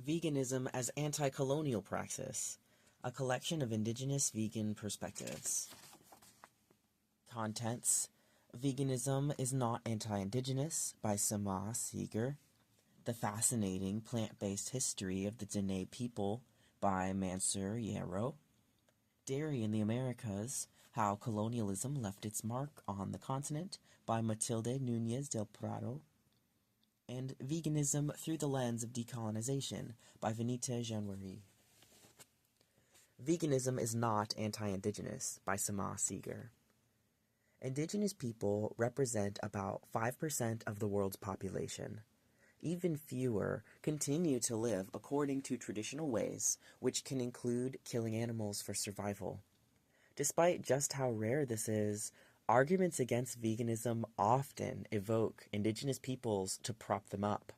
Veganism as Anti-Colonial Praxis, a collection of indigenous vegan perspectives. Contents: Veganism is not anti-indigenous by Sama Seeger. The Fascinating Plant-Based History of the Dene People by Mansur Yarrow. Dairy in the Americas, How Colonialism Left Its Mark on the Continent by Matilde Núñez del Prado. And Veganism Through the Lens of Decolonization by Vanita Janwari. Veganism is not anti-indigenous by Sama Seeger. Indigenous people represent about 5% of the world's population. Even fewer continue to live according to traditional ways, which can include killing animals for survival. Despite just how rare this is, arguments against veganism often evoke indigenous peoples to prop them up.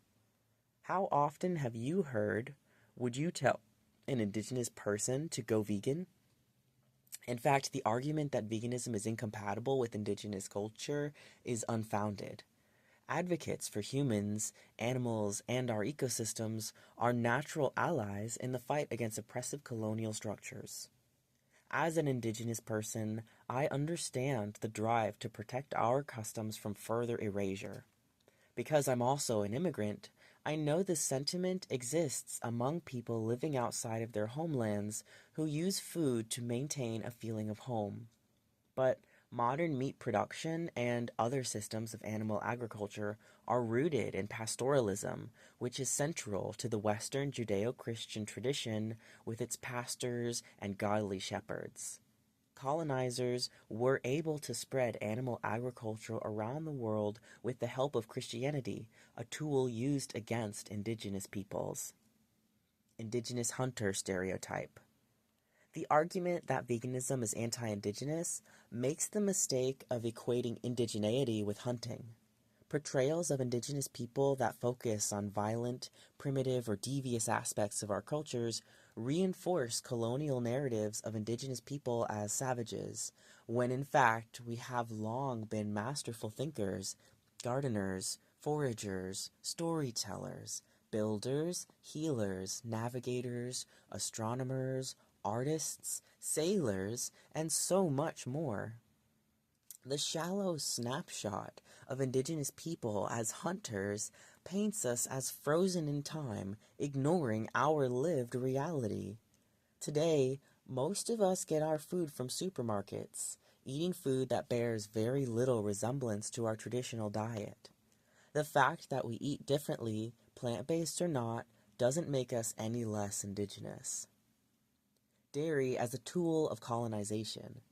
How often have you heard, "Would you tell an indigenous person to go vegan?" In fact, the argument that veganism is incompatible with indigenous culture is unfounded. Advocates for humans, animals, and our ecosystems are natural allies in the fight against oppressive colonial structures. As an indigenous person, I understand the drive to protect our customs from further erasure. Because I'm also an immigrant, I know this sentiment exists among people living outside of their homelands who use food to maintain a feeling of home. But modern meat production and other systems of animal agriculture are rooted in pastoralism, which is central to the Western Judeo-Christian tradition with its pastors and godly shepherds. Colonizers were able to spread animal agriculture around the world with the help of Christianity, a tool used against indigenous peoples. Indigenous hunter stereotype. The argument that veganism is anti-indigenous makes the mistake of equating indigeneity with hunting. Portrayals of indigenous people that focus on violent, primitive, or devious aspects of our cultures reinforce colonial narratives of indigenous people as savages, when in fact we have long been masterful thinkers, gardeners, foragers, storytellers, builders, healers, navigators, astronomers, artists, sailors, and so much more. The shallow snapshot of indigenous people as hunters paints us as frozen in time, ignoring our lived reality. Today, most of us get our food from supermarkets, eating food that bears very little resemblance to our traditional diet. The fact that we eat differently, plant-based or not, doesn't make us any less indigenous. Dairy as a tool of colonization.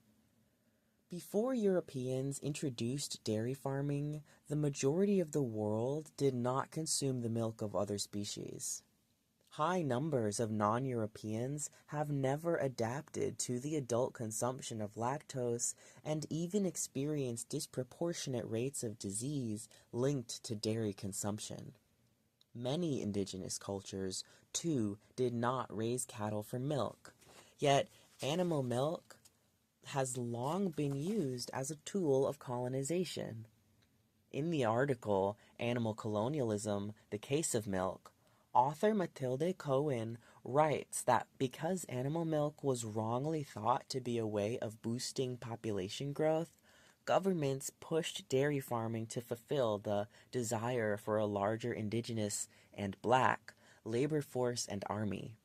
Before Europeans introduced dairy farming, the majority of the world did not consume the milk of other species. High numbers of non-Europeans have never adapted to the adult consumption of lactose and even experienced disproportionate rates of disease linked to dairy consumption. Many indigenous cultures, too, did not raise cattle for milk. Yet, animal milk has long been used as a tool of colonization. In the article, Animal Colonialism, The Case of Milk, author Matilde Cohen writes that because animal milk was wrongly thought to be a way of boosting population growth, governments pushed dairy farming to fulfill the desire for a larger indigenous and black labor force and army.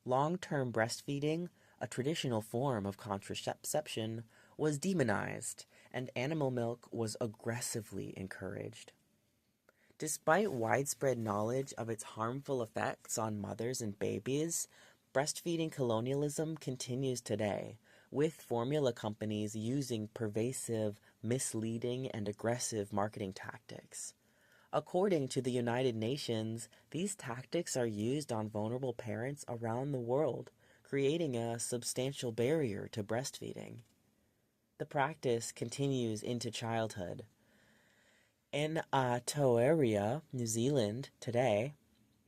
Long-term breastfeeding, a traditional form of contraception, was demonized, and animal milk was aggressively encouraged. Despite widespread knowledge of its harmful effects on mothers and babies, breastfeeding colonialism continues today, with formula companies using pervasive, misleading, and aggressive marketing tactics. According to the United Nations, these tactics are used on vulnerable parents around the world, creating a substantial barrier to breastfeeding. The practice continues into childhood. In Aotearoa, New Zealand, today,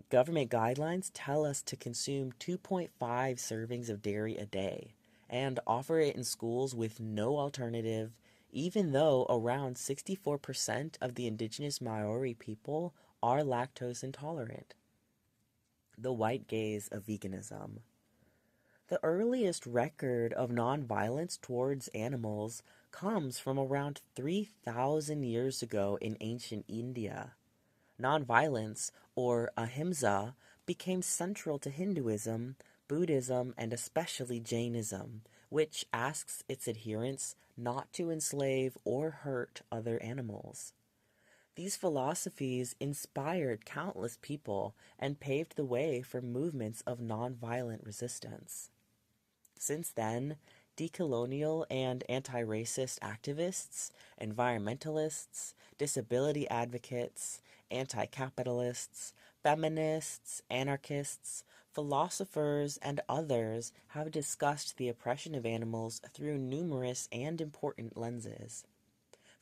government guidelines tell us to consume 2.5 servings of dairy a day and offer it in schools with no alternative, even though around 64% of the indigenous Maori people are lactose intolerant. The white gaze of veganism. The earliest record of nonviolence towards animals comes from around 3,000 years ago in ancient India. Nonviolence, or ahimsa, became central to Hinduism, Buddhism, and especially Jainism, which asks its adherents not to enslave or hurt other animals. These philosophies inspired countless people and paved the way for movements of nonviolent resistance. Since then, decolonial and anti-racist activists, environmentalists, disability advocates, anti-capitalists, feminists, anarchists, philosophers, and others have discussed the oppression of animals through numerous and important lenses.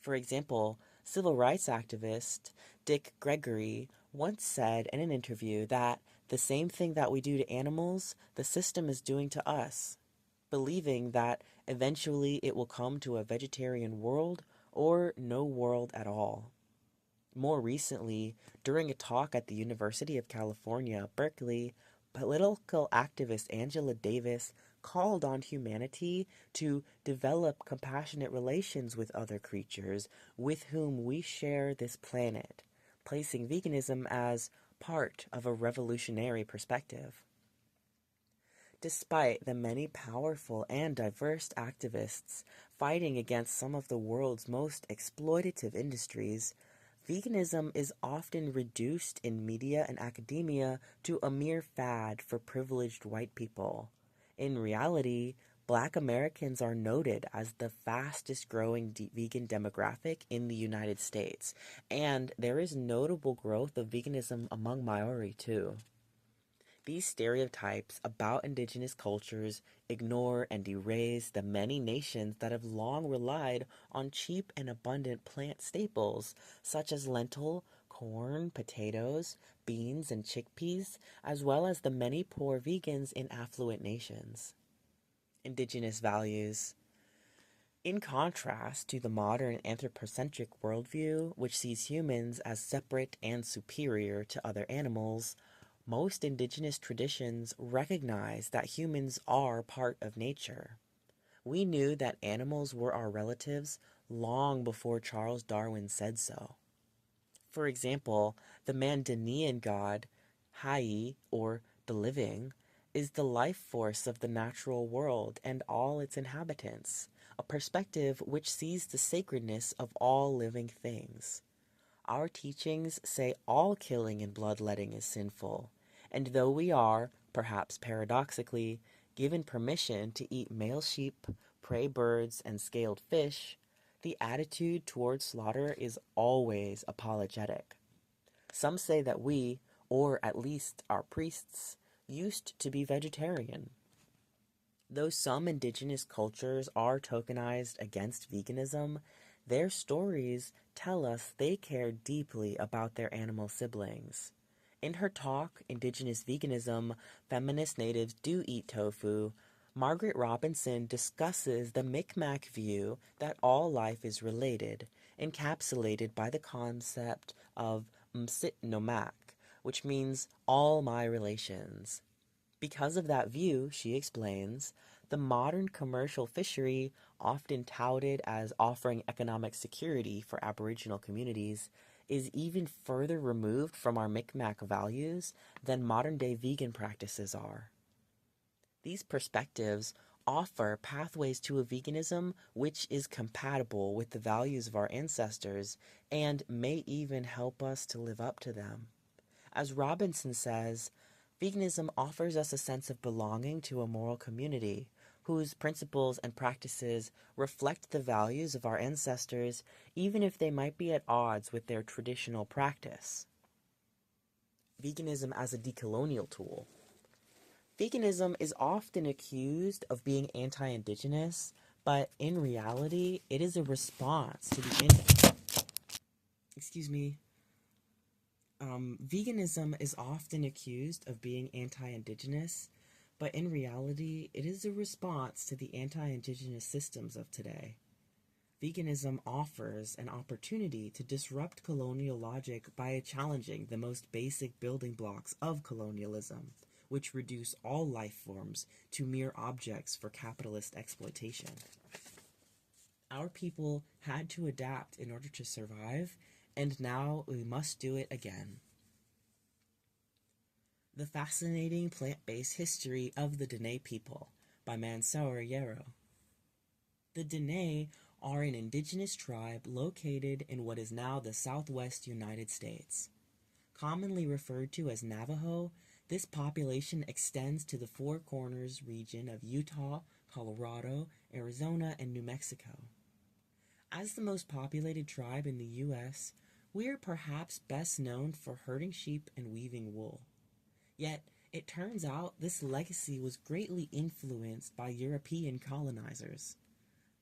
For example, civil rights activist Dick Gregory once said in an interview that the same thing that we do to animals, the system is doing to us, believing that eventually it will come to a vegetarian world or no world at all. More recently, during a talk at the University of California, Berkeley, political activist Angela Davis called on humanity to develop compassionate relations with other creatures with whom we share this planet, placing veganism as part of a revolutionary perspective. Despite the many powerful and diverse activists fighting against some of the world's most exploitative industries, veganism is often reduced in media and academia to a mere fad for privileged white people. In reality, Black Americans are noted as the fastest growing vegan demographic in the United States, and there is notable growth of veganism among Maori too. These stereotypes about indigenous cultures ignore and erase the many nations that have long relied on cheap and abundant plant staples such as lentil, corn, potatoes, beans, and chickpeas, as well as the many poor vegans in affluent nations. Indigenous values. In contrast to the modern anthropocentric worldview, which sees humans as separate and superior to other animals, most indigenous traditions recognize that humans are part of nature. We knew that animals were our relatives long before Charles Darwin said so. For example, the Mandaean god, Hai, or the living, is the life force of the natural world and all its inhabitants, a perspective which sees the sacredness of all living things. Our teachings say all killing and bloodletting is sinful, and though we are, perhaps paradoxically, given permission to eat male sheep, prey birds, and scaled fish, the attitude towards slaughter is always apologetic. Some say that we, or at least our priests, used to be vegetarian. Though some indigenous cultures are tokenized against veganism, their stories tell us they care deeply about their animal siblings. In her talk, Indigenous Veganism, Feminist Natives Do Eat Tofu, Margaret Robinson discusses the Micmac view that all life is related, encapsulated by the concept of Msitnomak, which means all my relations. Because of that view, she explains, the modern commercial fishery, often touted as offering economic security for Aboriginal communities, is even further removed from our Micmac values than modern-day vegan practices are. These perspectives offer pathways to a veganism which is compatible with the values of our ancestors and may even help us to live up to them. As Robinson says, veganism offers us a sense of belonging to a moral community whose principles and practices reflect the values of our ancestors, even if they might be at odds with their traditional practice. Veganism as a decolonial tool. Veganism is often accused of being anti-indigenous, but in reality, it is a response to the Veganism is often accused of being anti-indigenous, but in reality, it is a response to the anti-indigenous systems of today. Veganism offers an opportunity to disrupt colonial logic by challenging the most basic building blocks of colonialism, which reduce all life forms to mere objects for capitalist exploitation. Our people had to adapt in order to survive, and now we must do it again. The Fascinating Plant-Based History of the Dene People by Mansour Yarrow. The Dene are an indigenous tribe located in what is now the southwest United States. Commonly referred to as Navajo, this population extends to the Four Corners region of Utah, Colorado, Arizona, and New Mexico. As the most populated tribe in the U.S., we are perhaps best known for herding sheep and weaving wool. Yet, it turns out this legacy was greatly influenced by European colonizers.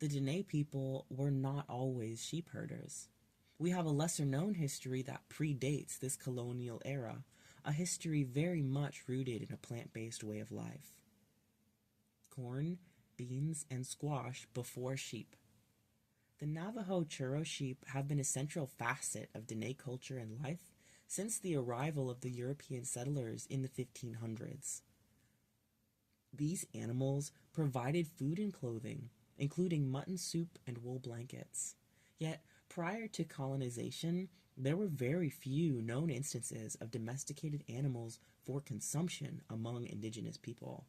The Dene people were not always sheep herders. We have a lesser-known history that predates this colonial era, a history very much rooted in a plant-based way of life. Corn, beans, and squash before sheep. The Navajo churro sheep have been a central facet of Dene culture and life since the arrival of the European settlers in the 1500s. These animals provided food and clothing, including mutton soup and wool blankets. Yet, prior to colonization, there were very few known instances of domesticated animals for consumption among indigenous people.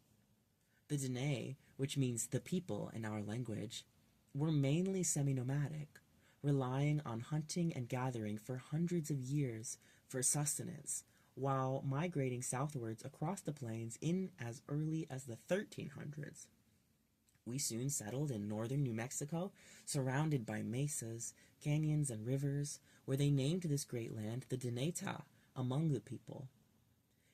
The Dene, which means the people in our language, were mainly semi-nomadic, relying on hunting and gathering for hundreds of years for sustenance, while migrating southwards across the plains in as early as the 1300s. We soon settled in northern New Mexico, surrounded by mesas, canyons, and rivers, where they named this great land the Deneta among the people.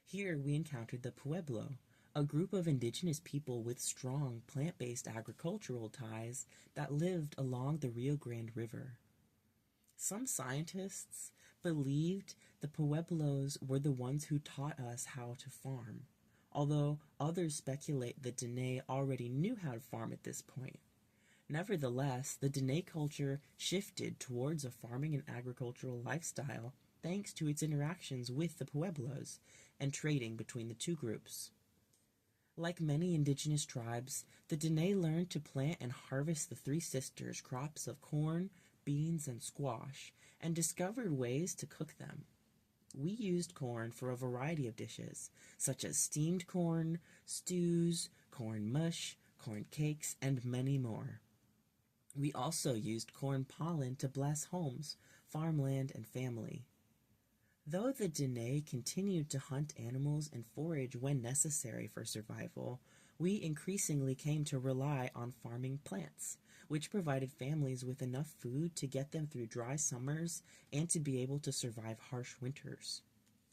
Here we encountered the Pueblo, a group of indigenous people with strong plant-based agricultural ties that lived along the Rio Grande River. Some scientists believed the Pueblos were the ones who taught us how to farm, although others speculate that Dene already knew how to farm at this point. Nevertheless, the Dene culture shifted towards a farming and agricultural lifestyle thanks to its interactions with the Pueblos and trading between the two groups. Like many indigenous tribes, the Dene learned to plant and harvest the Three Sisters crops of corn, beans, and squash, and discovered ways to cook them. We used corn for a variety of dishes, such as steamed corn, stews, corn mush, corn cakes, and many more. We also used corn pollen to bless homes, farmland, and family. Though the Dene continued to hunt animals and forage when necessary for survival, we increasingly came to rely on farming plants, which provided families with enough food to get them through dry summers and to be able to survive harsh winters.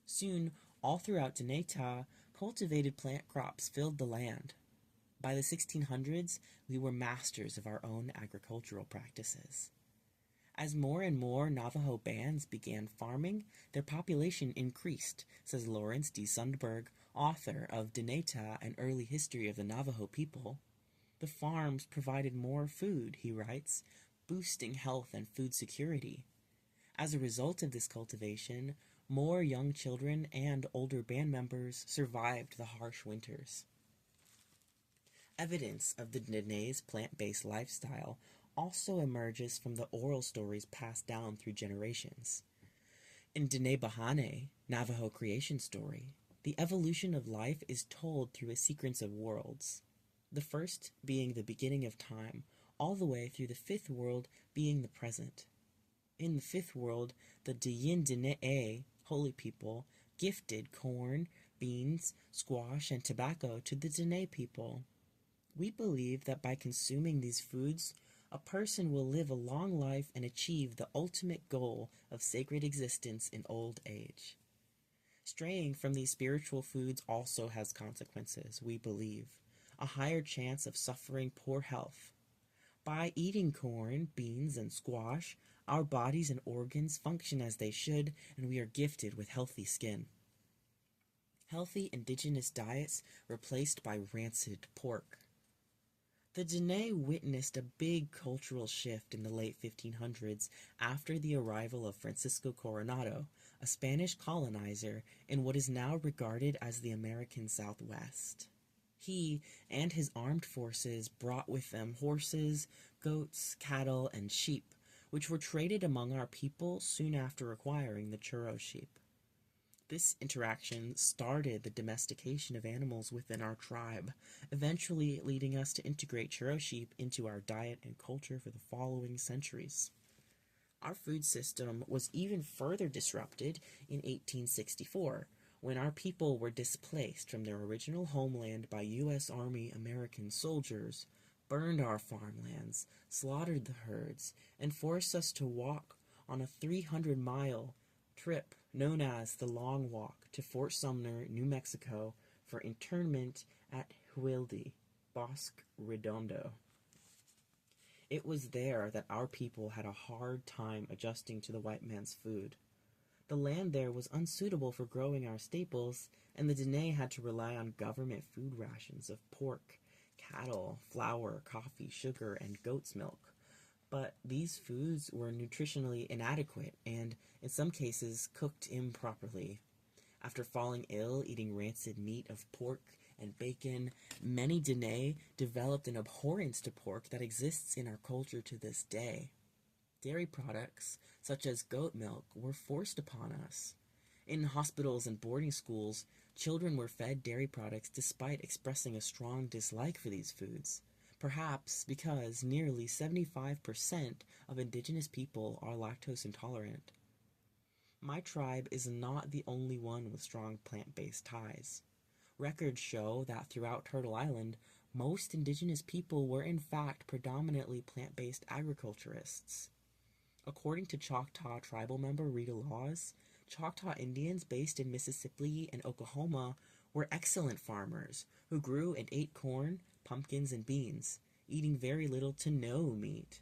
Soon, all throughout Deneta, cultivated plant crops filled the land. By the 1600s, we were masters of our own agricultural practices. As more and more Navajo bands began farming, their population increased, says Lawrence D. Sundberg, author of Deneta, An Early History of the Navajo People. The farms provided more food, he writes, boosting health and food security. As a result of this cultivation, more young children and older band members survived the harsh winters. Evidence of the Dene's plant-based lifestyle also emerges from the oral stories passed down through generations. In Dene Bahane, Navajo creation story, the evolution of life is told through a sequence of worlds, the first being the beginning of time, all the way through the fifth world being the present. In the fifth world, the Diyin Dene, holy people, gifted corn, beans, squash, and tobacco to the Dene people. We believe that by consuming these foods, a person will live a long life and achieve the ultimate goal of sacred existence in old age. Straying from these spiritual foods also has consequences, we believe. A higher chance of suffering poor health. By eating corn, beans, and squash, our bodies and organs function as they should, and we are gifted with healthy skin. Healthy indigenous diets replaced by rancid pork. The Dene witnessed a big cultural shift in the late 1500s after the arrival of Francisco Coronado, a Spanish colonizer in what is now regarded as the American Southwest. He and his armed forces brought with them horses, goats, cattle, and sheep, which were traded among our people soon after acquiring the churro sheep. This interaction started the domestication of animals within our tribe, eventually leading us to integrate churro sheep into our diet and culture for the following centuries. Our food system was even further disrupted in 1864, when our people were displaced from their original homeland by U.S. Army American soldiers, burned our farmlands, slaughtered the herds, and forced us to walk on a 300-mile trip known as the Long Walk to Fort Sumner, New Mexico, for internment at Huilde, Bosque Redondo. It was there that our people had a hard time adjusting to the white man's food. The land there was unsuitable for growing our staples, and the Dene had to rely on government food rations of pork, cattle, flour, coffee, sugar, and goat's milk. But these foods were nutritionally inadequate and, in some cases, cooked improperly. After falling ill eating rancid meat of pork and bacon, many Dene developed an abhorrence to pork that exists in our culture to this day. Dairy products, such as goat milk, were forced upon us. In hospitals and boarding schools, children were fed dairy products despite expressing a strong dislike for these foods. Perhaps because nearly 75% of indigenous people are lactose intolerant. My tribe is not the only one with strong plant-based ties. Records show that throughout Turtle Island, most indigenous people were in fact predominantly plant-based agriculturists. According to Choctaw tribal member Rita Laws, Choctaw Indians based in Mississippi and Oklahoma were excellent farmers who grew and ate corn, pumpkins, and beans, eating very little to no meat.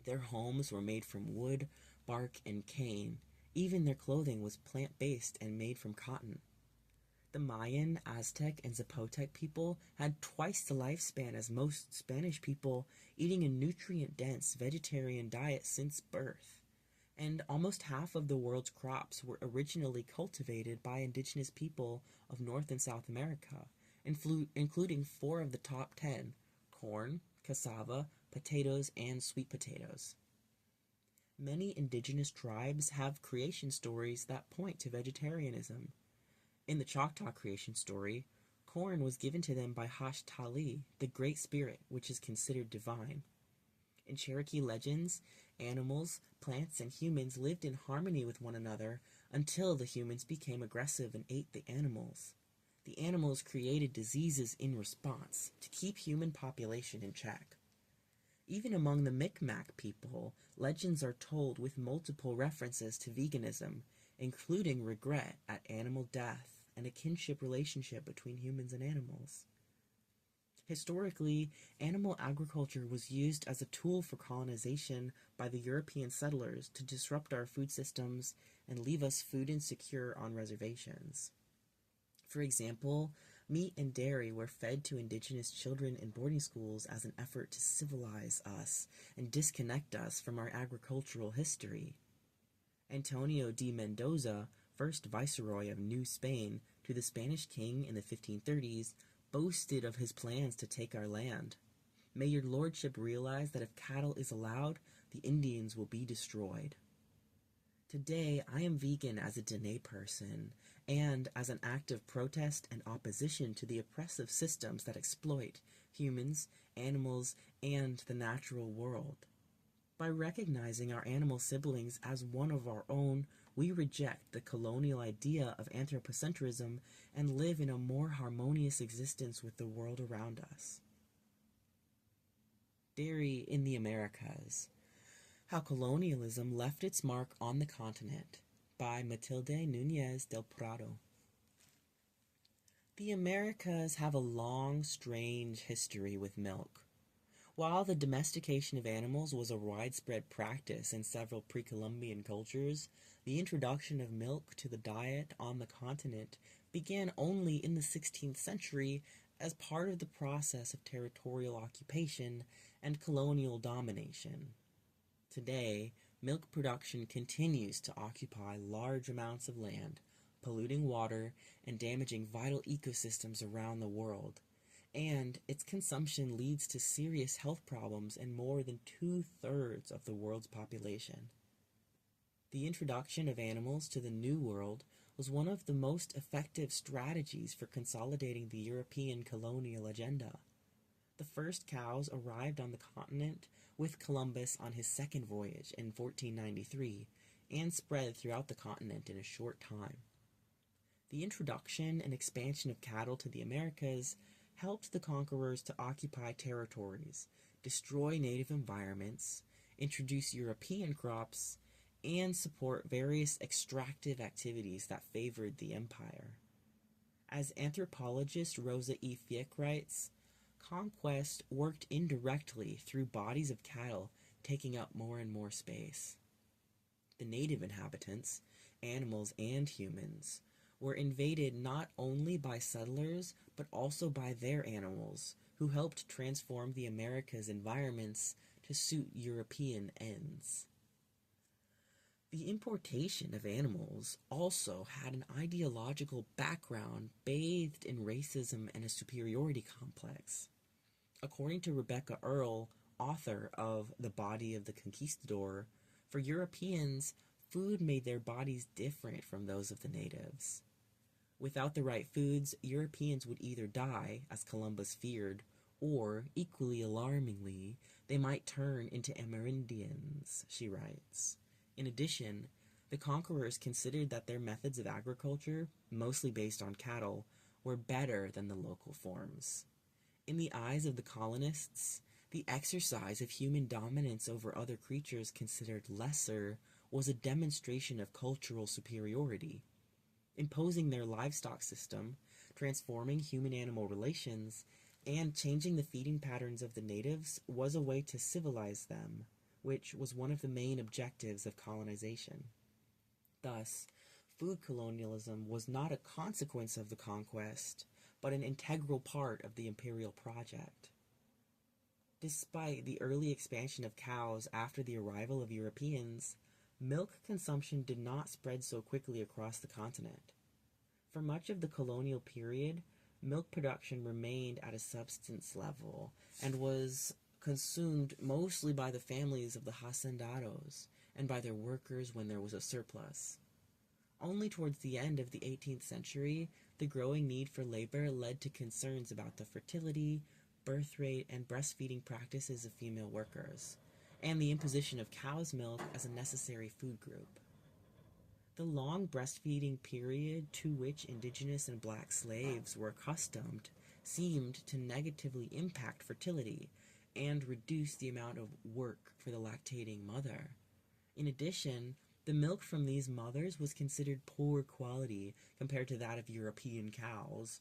Their homes were made from wood, bark, and cane. Even their clothing was plant-based and made from cotton. The Mayan, Aztec, and Zapotec people had twice the lifespan as most Spanish people, eating a nutrient-dense vegetarian diet since birth. And almost half of the world's crops were originally cultivated by indigenous people of North and South America, including 4 of the top 10, corn, cassava, potatoes, and sweet potatoes. Many indigenous tribes have creation stories that point to vegetarianism. In the Choctaw creation story, corn was given to them by Hashtali, the Great Spirit, which is considered divine. In Cherokee legends, animals, plants, and humans lived in harmony with one another until the humans became aggressive and ate the animals. The animals created diseases in response to keep human population in check. Even among the Micmac people, legends are told with multiple references to veganism, including regret at animal death and a kinship relationship between humans and animals. Historically, animal agriculture was used as a tool for colonization by the European settlers to disrupt our food systems and leave us food insecure on reservations. For example, meat and dairy were fed to indigenous children in boarding schools as an effort to civilize us and disconnect us from our agricultural history. Antonio de Mendoza, first viceroy of New Spain to the Spanish king in the 1530s, boasted of his plans to take our land. May your lordship realize that if cattle is allowed, the Indians will be destroyed. Today, I am vegan as a Dene person, and as an act of protest and opposition to the oppressive systems that exploit humans, animals, and the natural world. By recognizing our animal siblings as one of our own, we reject the colonial idea of anthropocentrism and live in a more harmonious existence with the world around us. Dairy in the Americas. How Colonialism Left Its Mark on the Continent, by Matilde Núñez del Prado. The Americas have a long, strange history with milk. While the domestication of animals was a widespread practice in several pre-Columbian cultures, the introduction of milk to the diet on the continent began only in the 16th century as part of the process of territorial occupation and colonial domination. Today, milk production continues to occupy large amounts of land, polluting water and damaging vital ecosystems around the world, and its consumption leads to serious health problems in more than 2/3 of the world's population. The introduction of animals to the New World was one of the most effective strategies for consolidating the European colonial agenda. The first cows arrived on the continent with Columbus on his second voyage in 1493 and spread throughout the continent in a short time. The introduction and expansion of cattle to the Americas helped the conquerors to occupy territories, destroy native environments, introduce European crops, and support various extractive activities that favored the empire. As anthropologist Rosa E. Fick writes, conquest worked indirectly through bodies of cattle taking up more and more space. The native inhabitants, animals and humans, were invaded not only by settlers but also by their animals, who helped transform the Americas' environments to suit European ends. The importation of animals also had an ideological background bathed in racism and a superiority complex. According to Rebecca Earle, author of The Body of the Conquistador, for Europeans, food made their bodies different from those of the natives. Without the right foods, Europeans would either die, as Columbus feared, or, equally alarmingly, they might turn into Amerindians, she writes. In addition, the conquerors considered that their methods of agriculture, mostly based on cattle, were better than the local forms. In the eyes of the colonists, the exercise of human dominance over other creatures considered lesser was a demonstration of cultural superiority. Imposing their livestock system, transforming human-animal relations, and changing the feeding patterns of the natives was a way to civilize them, which was one of the main objectives of colonization. Thus, food colonialism was not a consequence of the conquest, but an integral part of the imperial project. Despite the early expansion of cows after the arrival of Europeans, milk consumption did not spread so quickly across the continent. For much of the colonial period, milk production remained at a subsistence level and was consumed mostly by the families of the hacendados and by their workers when there was a surplus. Only towards the end of the 18th century, the growing need for labor led to concerns about the fertility, birth rate, and breastfeeding practices of female workers, and the imposition of cow's milk as a necessary food group. The long breastfeeding period to which indigenous and black slaves were accustomed seemed to negatively impact fertility and reduce the amount of work for the lactating mother. In addition, the milk from these mothers was considered poor quality compared to that of European cows.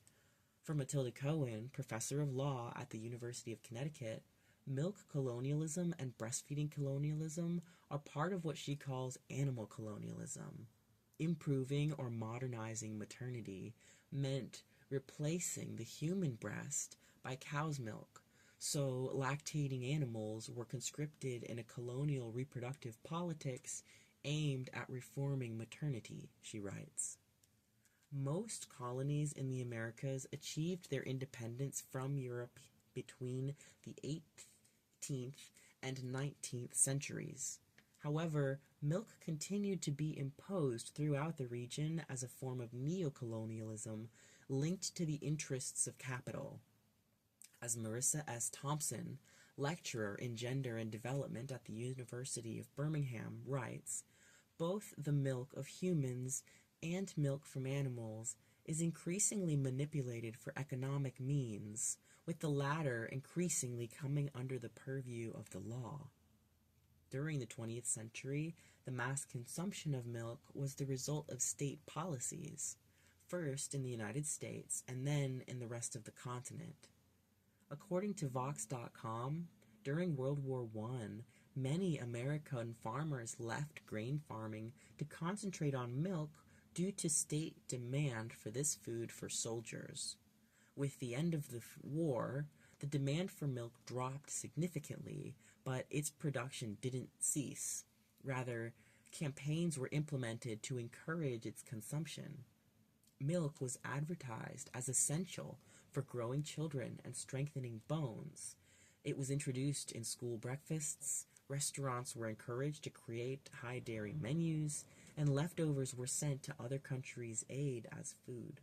For Matilda Cohen, professor of law at the University of Connecticut, milk colonialism and breastfeeding colonialism are part of what she calls animal colonialism. Improving or modernizing maternity meant replacing the human breast by cow's milk, so lactating animals were conscripted in a colonial reproductive politics aimed at reforming maternity, she writes. Most colonies in the Americas achieved their independence from Europe between the 18th and 19th centuries. However, milk continued to be imposed throughout the region as a form of neocolonialism linked to the interests of capital. As Marissa S. Thompson, lecturer in gender and development at the University of Birmingham, writes, both the milk of humans and milk from animals is increasingly manipulated for economic means, with the latter increasingly coming under the purview of the law. During the 20th century, the mass consumption of milk was the result of state policies, first in the United States and then in the rest of the continent. According to Vox.com, during World War I, many American farmers left grain farming to concentrate on milk due to state demand for this food for soldiers. With the end of the war, the demand for milk dropped significantly, but its production didn't cease. Rather, campaigns were implemented to encourage its consumption. Milk was advertised as essential for growing children and strengthening bones. It was introduced in school breakfasts, restaurants were encouraged to create high dairy menus, and leftovers were sent to other countries' aid as food.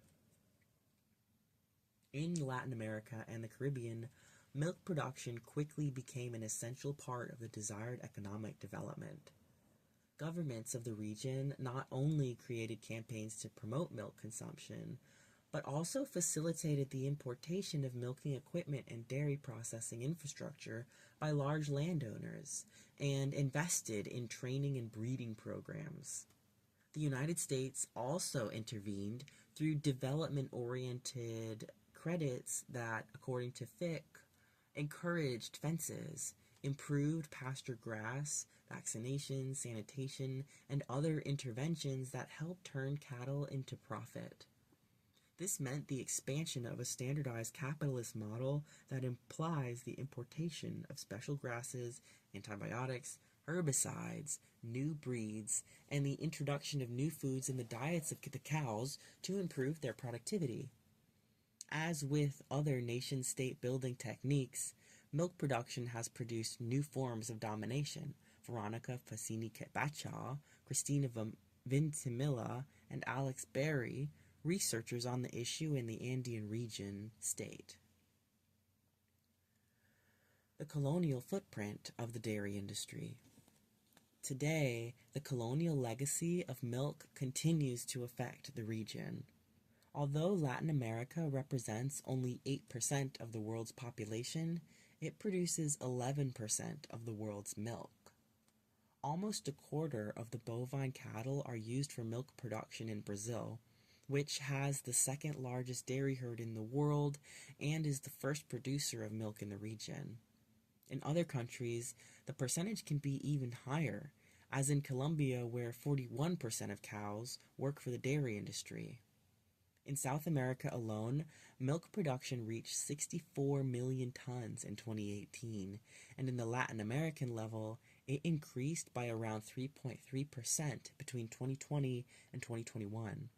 In Latin America and the Caribbean, milk production quickly became an essential part of the desired economic development. Governments of the region not only created campaigns to promote milk consumption, but also facilitated the importation of milking equipment and dairy processing infrastructure by large landowners, and invested in training and breeding programs. The United States also intervened through development-oriented credits that, according to Fick, encouraged fences, improved pasture grass, vaccination, sanitation, and other interventions that helped turn cattle into profit. This meant the expansion of a standardized capitalist model that implies the importation of special grasses, antibiotics, herbicides, new breeds, and the introduction of new foods in the diets of the cows to improve their productivity. As with other nation-state building techniques, milk production has produced new forms of domination. Veronica Fassini-Bacha, Christina Vintimilla, and Alex Berry, researchers on the issue in the Andean region, state. The colonial footprint of the dairy industry. Today, the colonial legacy of milk continues to affect the region. Although Latin America represents only 8% of the world's population, it produces 11% of the world's milk. Almost a quarter of the bovine cattle are used for milk production in Brazil, which has the second largest dairy herd in the world and is the first producer of milk in the region. In other countries, the percentage can be even higher, as in Colombia, where 41% of cows work for the dairy industry. In South America alone, milk production reached 64 million tons in 2018, and in the Latin American level, it increased by around 3.3% between 2020 and 2021.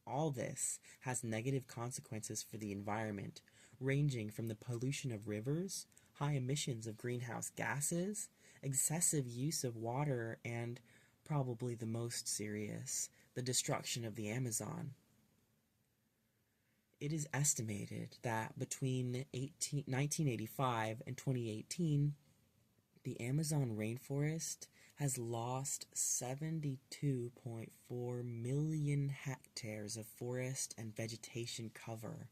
All this has negative consequences for the environment, ranging from the pollution of rivers, high emissions of greenhouse gases, excessive use of water, and, probably the most serious, the destruction of the Amazon. It is estimated that between 1985 and 2018, the Amazon rainforest has lost 72.4 million hectares of forest and vegetation cover,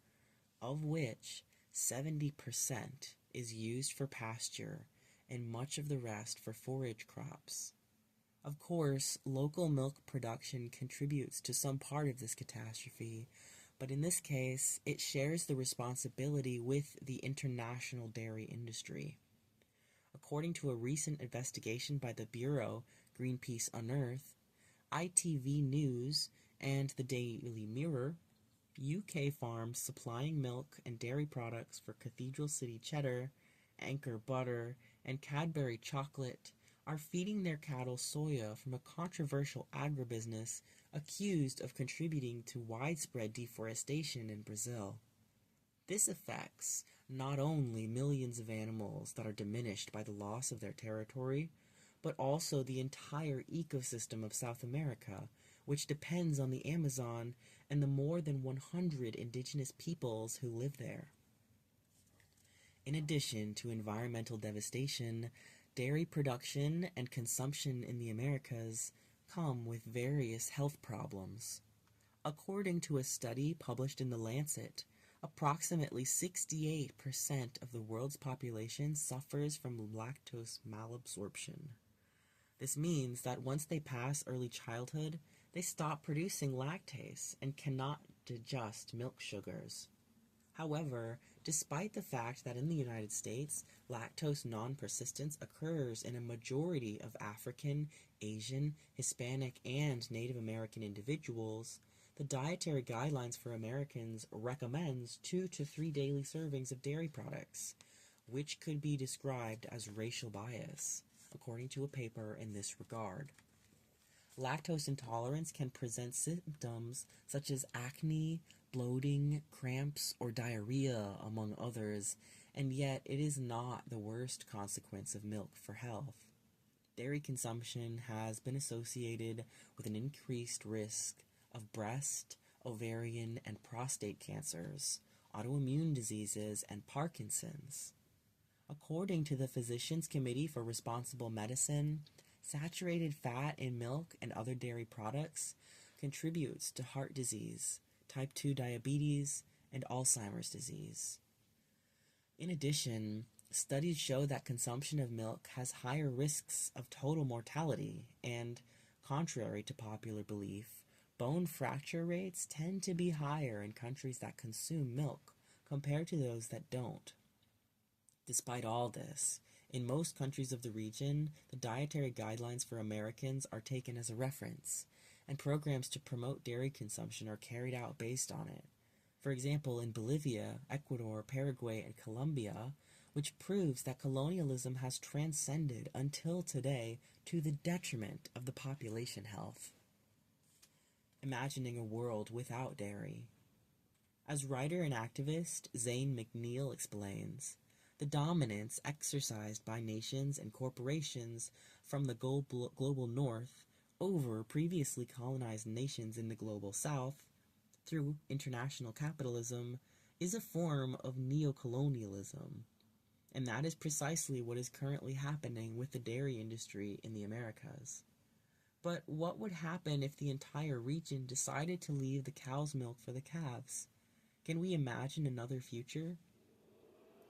of which 70% is used for pasture and much of the rest for forage crops. Of course, local milk production contributes to some part of this catastrophe, but in this case, it shares the responsibility with the international dairy industry. According to a recent investigation by the Bureau, Greenpeace Unearthed, ITV News, and the Daily Mirror, UK farms supplying milk and dairy products for Cathedral City Cheddar, Anchor Butter, and Cadbury Chocolate are feeding their cattle soya from a controversial agribusiness accused of contributing to widespread deforestation in Brazil. This affects not only millions of animals that are diminished by the loss of their territory, but also the entire ecosystem of South America, which depends on the Amazon and the more than 100 indigenous peoples who live there. In addition to environmental devastation, dairy production and consumption in the Americas come with various health problems. According to a study published in The Lancet, approximately 68% of the world's population suffers from lactose malabsorption. This means that once they pass early childhood, they stop producing lactase and cannot digest milk sugars. However, despite the fact that in the United States, lactose non-persistence occurs in a majority of African, Asian, Hispanic, and Native American individuals, The Dietary Guidelines for Americans recommends 2 to 3 daily servings of dairy products, which could be described as racial bias, according to a paper in this regard. Lactose intolerance can present symptoms such as acne, bloating, cramps, or diarrhea, among others, and yet it is not the worst consequence of milk for health. Dairy consumption has been associated with an increased risk of breast, ovarian, and prostate cancers, autoimmune diseases, and Parkinson's. According to the Physicians Committee for Responsible Medicine, saturated fat in milk and other dairy products contributes to heart disease, type 2 diabetes, and Alzheimer's disease. In addition, studies show that consumption of milk has higher risks of total mortality, and, contrary to popular belief, bone fracture rates tend to be higher in countries that consume milk compared to those that don't. Despite all this, in most countries of the region, the Dietary Guidelines for Americans are taken as a reference, and programs to promote dairy consumption are carried out based on it. For example, in Bolivia, Ecuador, Paraguay, and Colombia, which proves that colonialism has transcended until today to the detriment of the population health. Imagining a world without dairy. As writer and activist Zane McNeil explains, the dominance exercised by nations and corporations from the global north over previously colonized nations in the global south through international capitalism is a form of neocolonialism, and that is precisely what is currently happening with the dairy industry in the Americas. But what would happen if the entire region decided to leave the cow's milk for the calves? Can we imagine another future?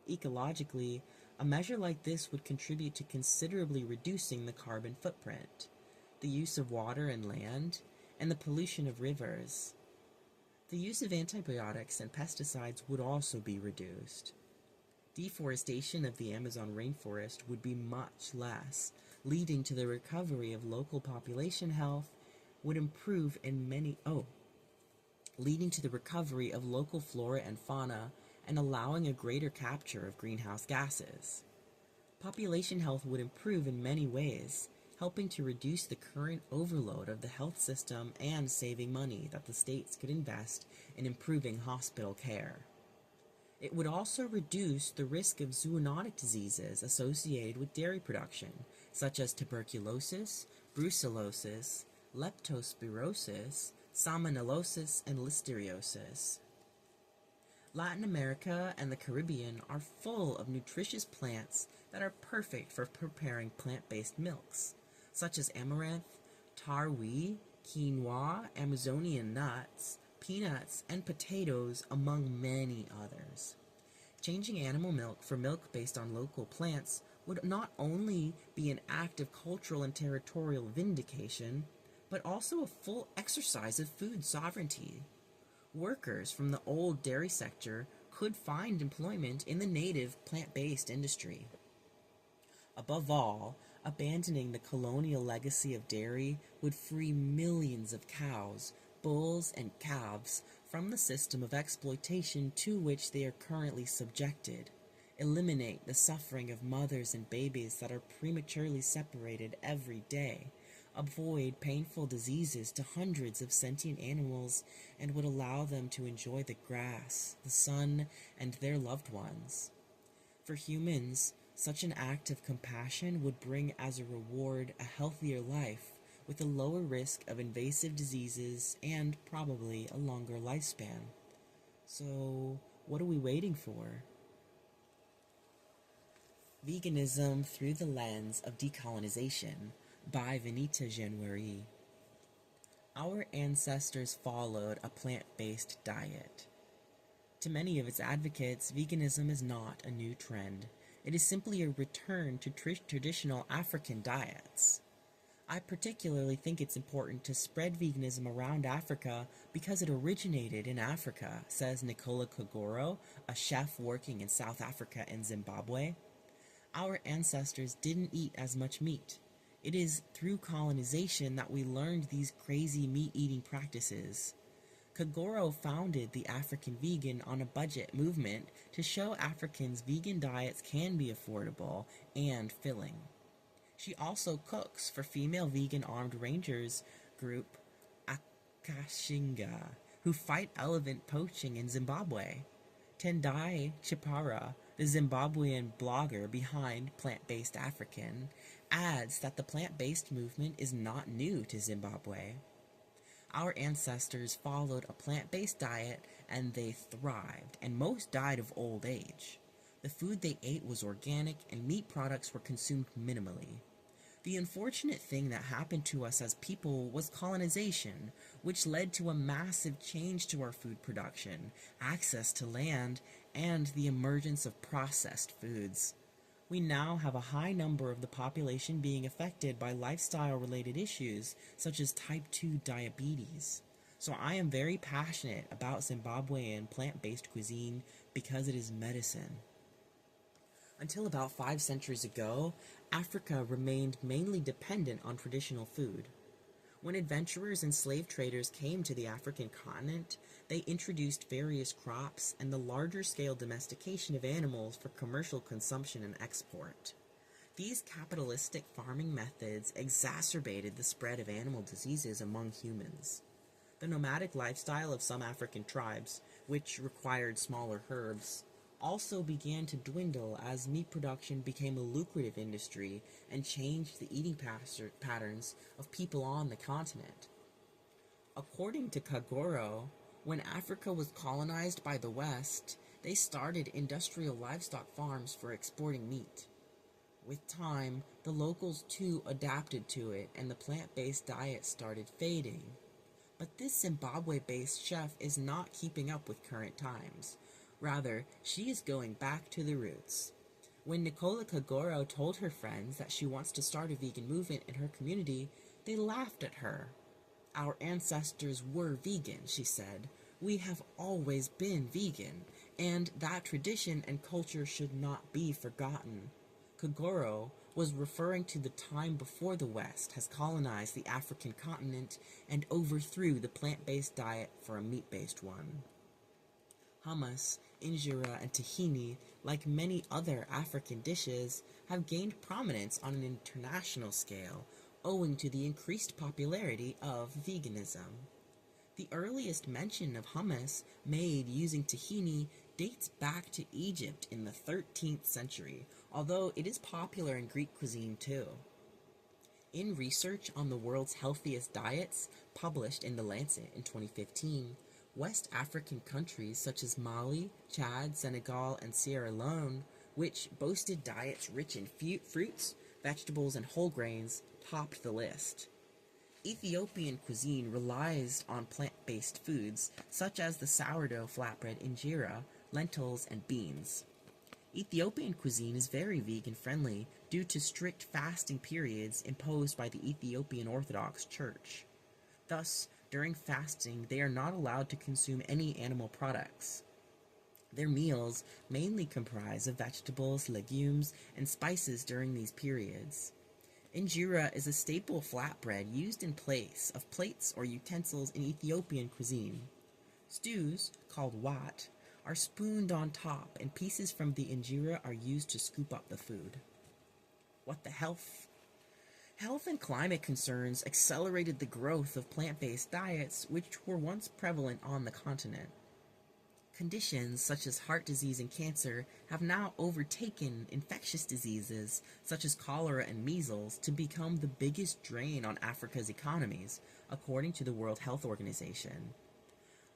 Ecologically, a measure like this would contribute to considerably reducing the carbon footprint, the use of water and land, and the pollution of rivers. The use of antibiotics and pesticides would also be reduced. Deforestation of the Amazon rainforest would be much less, leading to the recovery of local population health would improve in leading to the recovery of local flora and fauna and allowing a greater capture of greenhouse gases. Population health would improve in many ways, helping to reduce the current overload of the health system and saving money that the states could invest in improving hospital care. It would also reduce the risk of zoonotic diseases associated with dairy production, such as tuberculosis, brucellosis, leptospirosis, salmonellosis, and listeriosis. Latin America and the Caribbean are full of nutritious plants that are perfect for preparing plant-based milks, such as amaranth, tarwi, quinoa, Amazonian nuts, peanuts, and potatoes, among many others. Changing animal milk for milk based on local plants would not only be an act of cultural and territorial vindication, but also a full exercise of food sovereignty. Workers from the old dairy sector could find employment in the native plant-based industry. Above all, abandoning the colonial legacy of dairy would free millions of cows, bulls, and calves from the system of exploitation to which they are currently subjected, eliminate the suffering of mothers and babies that are prematurely separated every day, avoid painful diseases to hundreds of sentient animals, and would allow them to enjoy the grass, the sun, and their loved ones. For humans, such an act of compassion would bring as a reward a healthier life with a lower risk of invasive diseases and probably a longer lifespan. So, what are we waiting for? Veganism Through the Lens of Decolonization by Venita January. Our ancestors followed a plant-based diet. To many of its advocates, veganism is not a new trend. It is simply a return to traditional African diets. I particularly think it's important to spread veganism around Africa because it originated in Africa, says Nicola Kagoro, a chef working in South Africa and Zimbabwe. Our ancestors didn't eat as much meat. It is through colonization that we learned these crazy meat-eating practices. Kagoro founded the African Vegan on a Budget movement to show Africans vegan diets can be affordable and filling. She also cooks for female vegan armed rangers group Akashinga, who fight elephant poaching in Zimbabwe. Tendai Chipara, the Zimbabwean blogger behind Plant-Based African, adds that the plant-based movement is not new to Zimbabwe. Our ancestors followed a plant-based diet and they thrived, and most died of old age. The food they ate was organic and meat products were consumed minimally. The unfortunate thing that happened to us as people was colonization, which led to a massive change to our food production, access to land, and the emergence of processed foods. We now have a high number of the population being affected by lifestyle-related issues such as type 2 diabetes. So I am very passionate about Zimbabwean plant-based cuisine because it is medicine. Until about 5 centuries ago, Africa remained mainly dependent on traditional food. When adventurers and slave traders came to the African continent, they introduced various crops and the larger-scale domestication of animals for commercial consumption and export. These capitalistic farming methods exacerbated the spread of animal diseases among humans. The nomadic lifestyle of some African tribes, which required smaller herds, also began to dwindle as meat production became a lucrative industry and changed the eating patterns of people on the continent. According to Kagoro, when Africa was colonized by the West, they started industrial livestock farms for exporting meat. With time, the locals too adapted to it and the plant-based diet started fading. But this Zimbabwe-based chef is not keeping up with current times. Rather, she is going back to the roots. When Nicola Kagoro told her friends that she wants to start a vegan movement in her community, they laughed at her. "Our ancestors were vegan," she said. "We have always been vegan, and that tradition and culture should not be forgotten." Kagoro was referring to the time before the West has colonized the African continent and overthrew the plant-based diet for a meat-based one. Hummus, injera, and tahini, like many other African dishes, have gained prominence on an international scale, owing to the increased popularity of veganism. The earliest mention of hummus made using tahini dates back to Egypt in the 13th century, although it is popular in Greek cuisine too. In research on the world's healthiest diets, published in The Lancet in 2015, West African countries such as Mali, Chad, Senegal, and Sierra Leone, which boasted diets rich in fruits, vegetables, and whole grains, topped the list. Ethiopian cuisine relies on plant-based foods, such as the sourdough flatbread injera, lentils, and beans. Ethiopian cuisine is very vegan-friendly due to strict fasting periods imposed by the Ethiopian Orthodox Church. Thus, during fasting, they are not allowed to consume any animal products. Their meals mainly comprise of vegetables, legumes, and spices during these periods. Injera is a staple flatbread used in place of plates or utensils in Ethiopian cuisine. Stews, called wat, are spooned on top, and pieces from the injera are used to scoop up the food. What the health? Health and climate concerns accelerated the growth of plant-based diets, which were once prevalent on the continent. Conditions such as heart disease and cancer have now overtaken infectious diseases such as cholera and measles to become the biggest drain on Africa's economies, according to the World Health Organization.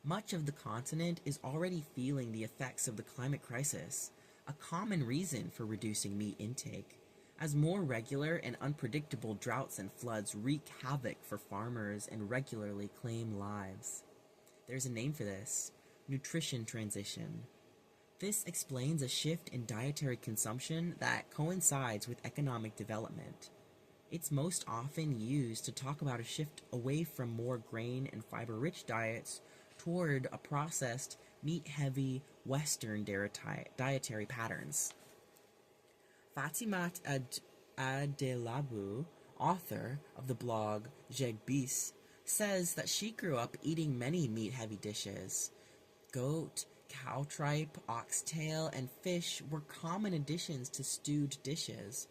Much of the continent is already feeling the effects of the climate crisis, a common reason for reducing meat intake, as more regular and unpredictable droughts and floods wreak havoc for farmers and regularly claim lives. There's a name for this: nutrition transition. This explains a shift in dietary consumption that coincides with economic development. It's most often used to talk about a shift away from more grain and fiber-rich diets toward a processed, meat-heavy, Western dietary patterns. Fatimat Adelabu, author of the blog Jegbis, says that she grew up eating many meat-heavy dishes. Goat, cow tripe, oxtail, and fish were common additions to stewed dishes.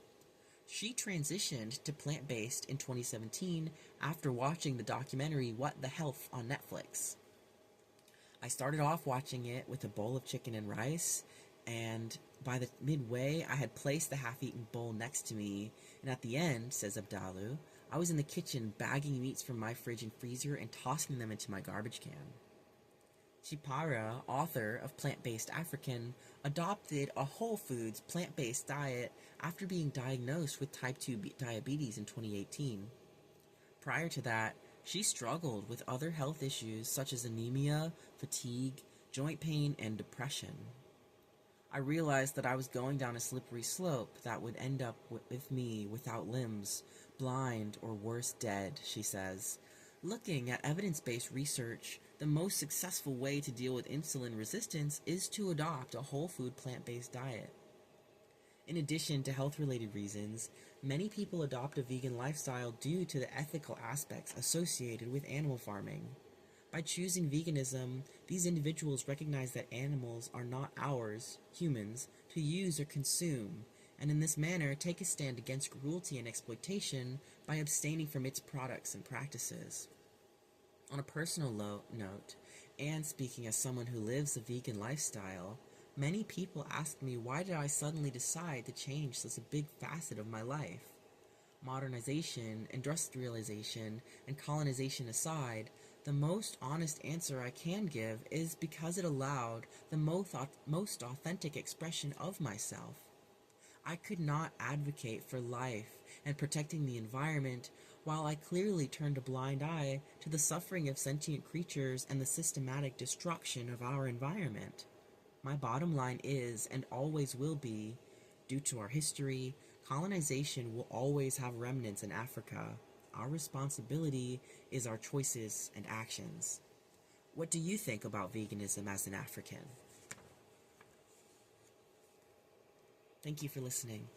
She transitioned to plant-based in 2017 after watching the documentary What the Health on Netflix. I started off watching it with a bowl of chicken and rice, and by the midway, I had placed the half-eaten bowl next to me, and at the end, says Abdalu, I was in the kitchen bagging meats from my fridge and freezer and tossing them into my garbage can. Chipara, author of Plant-Based African, adopted a whole foods, plant-based diet after being diagnosed with type 2 diabetes in 2018. Prior to that, she struggled with other health issues such as anemia, fatigue, joint pain, and depression. I realized that I was going down a slippery slope that would end up with me without limbs, blind, or worse, dead, she says. Looking at evidence-based research, the most successful way to deal with insulin resistance is to adopt a whole food plant-based diet. In addition to health-related reasons, many people adopt a vegan lifestyle due to the ethical aspects associated with animal farming. By choosing veganism, these individuals recognize that animals are not ours, humans, to use or consume, and in this manner take a stand against cruelty and exploitation by abstaining from its products and practices. On a personal note, and speaking as someone who lives a vegan lifestyle, many people ask me why did I suddenly decide to change such a big facet of my life. Modernization, industrialization, and colonization aside, the most honest answer I can give is because it allowed the most authentic expression of myself. I could not advocate for life and protecting the environment while I clearly turned a blind eye to the suffering of sentient creatures and the systematic destruction of our environment. My bottom line is, and always will be, due to our history, colonization will always have remnants in Africa. Our responsibility is our choices and actions. What do you think about veganism as an African? Thank you for listening.